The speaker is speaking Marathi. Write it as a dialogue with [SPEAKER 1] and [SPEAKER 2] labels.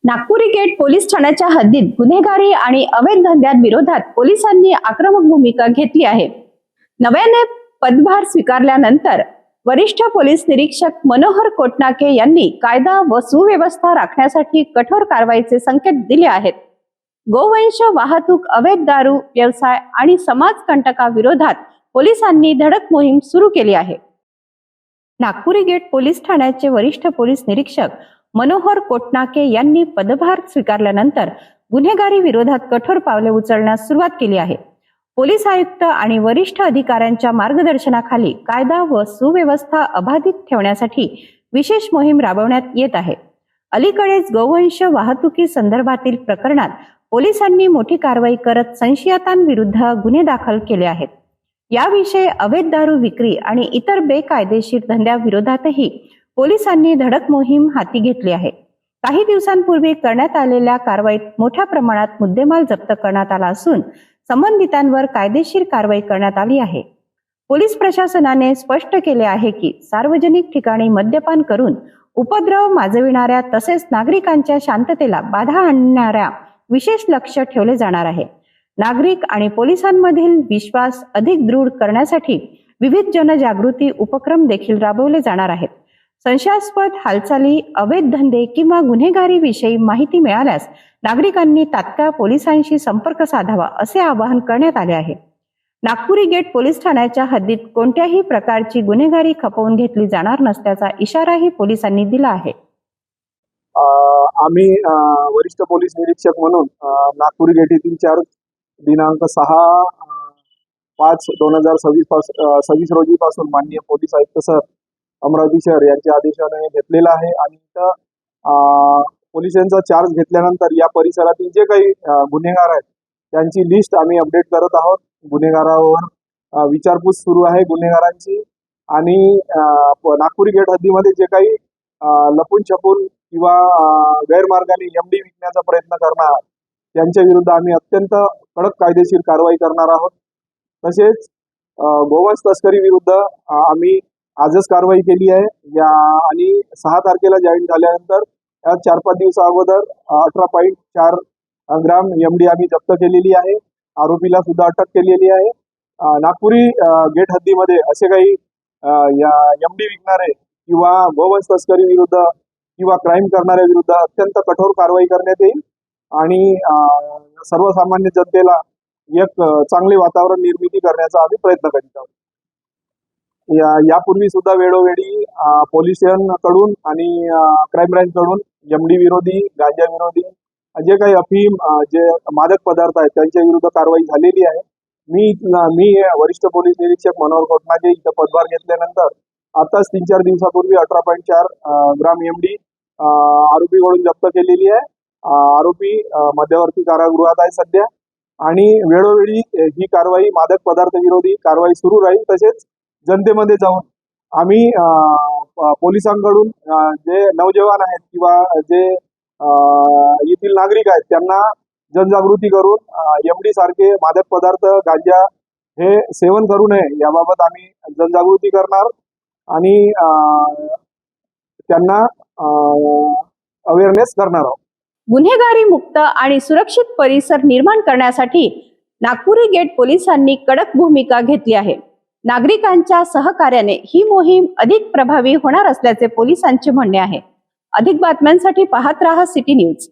[SPEAKER 1] नागपुरी गेट पोलीस ठाण्याच्या हद्दीत गुन्हेगारी आणि अवैध धंद्यांविरोधात पोलिसांनी आक्रमक भूमिका घेतली आहे। नव्याने पदभार स्वीकारल्यानंतर वरिष्ठ पोलीस निरीक्षक मनोहर कोटनाके यांनी कायदा व सुव्यवस्था राखण्यासाठी कठोर कारवाईचे संकेत दिले आहेत। गोवंश वाहतूक, अवैध दारू व्यवसाय आणि समाजकंटकाविरोधात पोलिसांनी धडक मोहीम सुरू केली आहे। नागपुरी गेट पोलीस ठाण्याचे वरिष्ठ पोलीस निरीक्षक मनोहर कोटनाके यांनी पदभार स्वीकारल्यानंतर गुन्हेगारी विरोधात कठोर पावले उचलण्यास सुरुवात केली आहे। पोलीस आयुक्त आणि वरिष्ठ अधिकाऱ्यांच्या मार्गदर्शनाखाली कायदा व सुव्यवस्था अबाधित ठेवण्यासाठी विशेष मोहीम राबवण्यात येत आहे। अलीकडेच गोवंश वाहतुकी संदर्भातील प्रकरणात पोलिसांनी मोठी कारवाई करत संशयितांविरुद्ध गुन्हे दाखल केले आहेत। याविषयी अवैध दारू विक्री आणि इतर बेकायदेशीर धंद्याविरोधातही पोलिसांनी धडक मोहीम हाती घेतली आहे। काही दिवसांपूर्वी करण्यात आलेल्या कारवाईत मोठ्या प्रमाणात मुद्देमाल जप्त करण्यात आला असून संबंधितांवर कायदेशीर कारवाई करण्यात आली आहे। पोलीस प्रशासनाने स्पष्ट केले आहे की सार्वजनिक ठिकाणी मद्यपान करून उपद्रव माजविणाऱ्या तसेच नागरिकांच्या शांततेला बाधा आणणाऱ्या विशेष लक्ष ठेवले जाणार आहे। नागरिक आणि पोलिसांमधील विश्वास अधिक दृढ करण्यासाठी विविध जनजागृती उपक्रम देखील राबवले जाणार आहेत। संशयास्पद हालचाली, अवैध धंदे किंवा गुन्हेगारी विषयी माहिती मिळाल्यास नागरिकांनी तात्काळ पोलिसांशी संपर्क साधावा असे आवाहन करण्यात आले आहे। नागपुरी गेट पोलीस ठाण्याच्या हद्दीत कोणत्याही प्रकारची गुन्हेगारी खपवून घेतली जाणार नसल्याचा इशाराही पोलिसांनी दिला आहे।
[SPEAKER 2] आम्ही वरिष्ठ पोलीस निरीक्षक म्हणून नागपुरी गेट येथील 4 दिनांक 6/5/2026 रोजीपासून माननीय पोलीस आयुक्त सर अमरावती शहर यांच्या आदेशाने घेतलेला आहे आणि पोलिसांचा चार्ज घेतल्यानंतर या परिसरातील जे काही गुन्हेगार आहेत त्यांची लिस्ट आम्ही अपडेट करत आहोत। गुन्हेगारावर विचारपूस सुरू आहे गुन्हेगारांची आणि नागपुरी गेट हद्दीमध्ये जे काही लपून छपून किंवा गैरमार्गाने एमडी विकण्याचा प्रयत्न करणार त्यांच्या विरुद्ध आम्ही अत्यंत कडक कायदेशीर कारवाई करणार आहोत। तसेच गोवंश तस्करी विरुद्ध आम्ही आजच कारवाई केली आहे आणि 6 तारखेला जॉईन झाल्यानंतर 4-5 दिवसा अगोदर 18.4 ग्राम एमडी आम्ही जप्त केलेली आहे। आरोपीला सुद्धा अटक केलेली आहे। नागपुरी गेट हद्दीमध्ये असे काही एमडी विकणारे किंवा गोवंश तस्करी विरुद्ध किंवा क्राईम करणाऱ्या विरुद्ध अत्यंत कठोर कारवाई करण्यात येईल आणि सर्वसामान्य जनतेला एक चांगले वातावरण निर्मिती करण्याचा आम्ही प्रयत्न करीत आहोत। यापूर्वी सुद्धा वेळोवेळी पोलिसांकडून आणि क्राईम ब्रँचकडून एमडी विरोधी, गांजा विरोधी जे काही अफीम, जे मादक पदार्थ आहेत त्यांच्या विरुद्ध कारवाई झालेली आहे। मी वरिष्ठ पोलीस निरीक्षक मनोहर कोटनाके इथं पदभार घेतल्यानंतर आताच 3-4 दिवसापूर्वी 18.4 ग्राम एमडी आरोपीकडून जप्त केलेली आहे। आरोपी मध्यवर्ती कारागृहात आहे सध्या आणि वेळोवेळी ही कारवाई मादक पदार्थ विरोधी कारवाई सुरू राहील। तसेच जनतेमध्ये जाऊन आम्ही पोलिसांकडून जे नौजवान आहेत किंवा जे येथील नागरिक आहेत त्यांना जनजागृती करून एमडी सारखे मादक पदार्थ, गांजा हे सेवन करू नये याबाबत आम्ही जनजागृती करणार आणि त्यांना अवेअरनेस करणार आहोत।
[SPEAKER 1] गुन्हेगारी मुक्त आणि सुरक्षित परिसर निर्माण करण्यासाठी नागपुरी गेट पोलिसांनी कडक भूमिका घेतली आहे। नागरिकांच्या सहकार्याने ही मोहीम अधिक प्रभावी होणार असल्याचे पोलिसांचे म्हणणे आहे। अधिक बातम्यांसाठी पाहत रहा सिटी न्यूज।